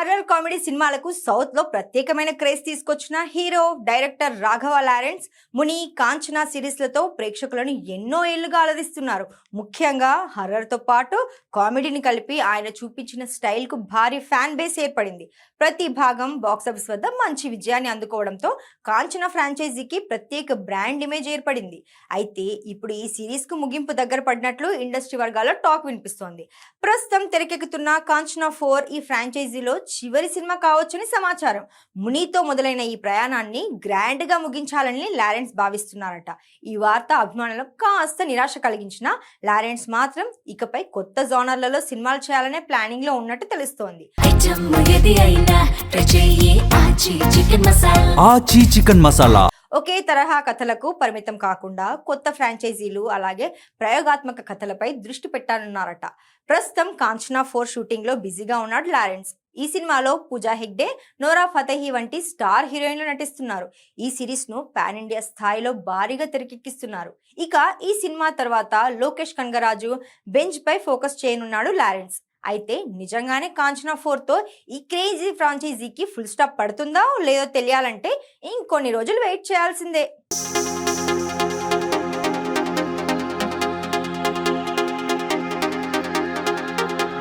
Horror comedy సినిమాలకు south లో ప్రత్యేకమైన క్రేజ్ తీసుకొచ్చిన హీరో డైరెక్టర్ రాఘవ లారెన్స్ ముని కాంచనా సిరీస్లతో ప్రేక్షకులను ఎన్నో ఏళ్లుగా అలరిస్తున్నారు. ముఖ్యంగా హర్రర్ తో పాటు కామెడీని కలిపి ఆయన చూపించిన స్టైల్ కు భారీ ఫ్యాన్ బేస్ ఏర్పడింది. ప్రతి భాగం బాక్సాఫీస్ వద్ద మంచి విజయాన్ని అందుకోవడంతో కాంచనా ఫ్రాంచైజీకి ప్రత్యేక బ్రాండ్ ఇమేజ్ ఏర్పడింది. అయితే ఇప్పుడు ఈ సిరీస్ కు ముగింపు దగ్గర పడినట్లు ఇండస్ట్రీ వర్గాల్లో టాక్ వినిపిస్తోంది. ప్రస్తుతం తెరకెక్కుతున్న కాంచనా 4 ఈ ఫ్రాంచైజీలో చివరి సినిమా కావచ్చని సమాచారం. మునితో మొదలైన ఈ ప్రయాణాన్ని గ్రాండ్ గా ముగించాలని లారెన్స్ భావిస్తున్నారట. ఈ వార్త అభిమానులకు కాస్త నిరాశ కలిగించిన లారెన్స్ మాత్రం ఇకపై కొత్త జోనర్లలో సినిమాలు చేయాలనే ప్లానింగ్ లో ఉన్నట్టు తెలుస్తోంది. చికెన్ మసాలా ఒకే తరహా కథలకు పరిమితం కాకుండా కొత్త ఫ్రాంచైజీలు అలాగే ప్రయోగాత్మక కథలపై దృష్టి పెట్టనున్నారట. ప్రస్తుతం కాంచనా 4 షూటింగ్ లో బిజీగా ఉన్నాడు లారెన్స్. ఈ సినిమాలో పూజా హెగ్డే, నోరా ఫతేహి వంటి స్టార్ హీరోయిన్లు నటిస్తున్నారు. ఈ సిరీస్ ను పాన్ ఇండియా స్థాయిలో భారీగా తెరకెక్కిస్తున్నారు. ఇక ఈ సినిమా తర్వాత లోకేష్ కనగరాజు బెంచ్ పై ఫోకస్ చేయనున్నాడు లారెన్స్. అయితే నిజంగానే కాంచనా 4 తో ఈ క్రేజీ ఫ్రాంచైజీకి ఫుల్ స్టాప్ పడుతుందా లేదో తెలియాలంటే ఇంకొన్ని రోజులు వెయిట్ చేయాల్సిందే.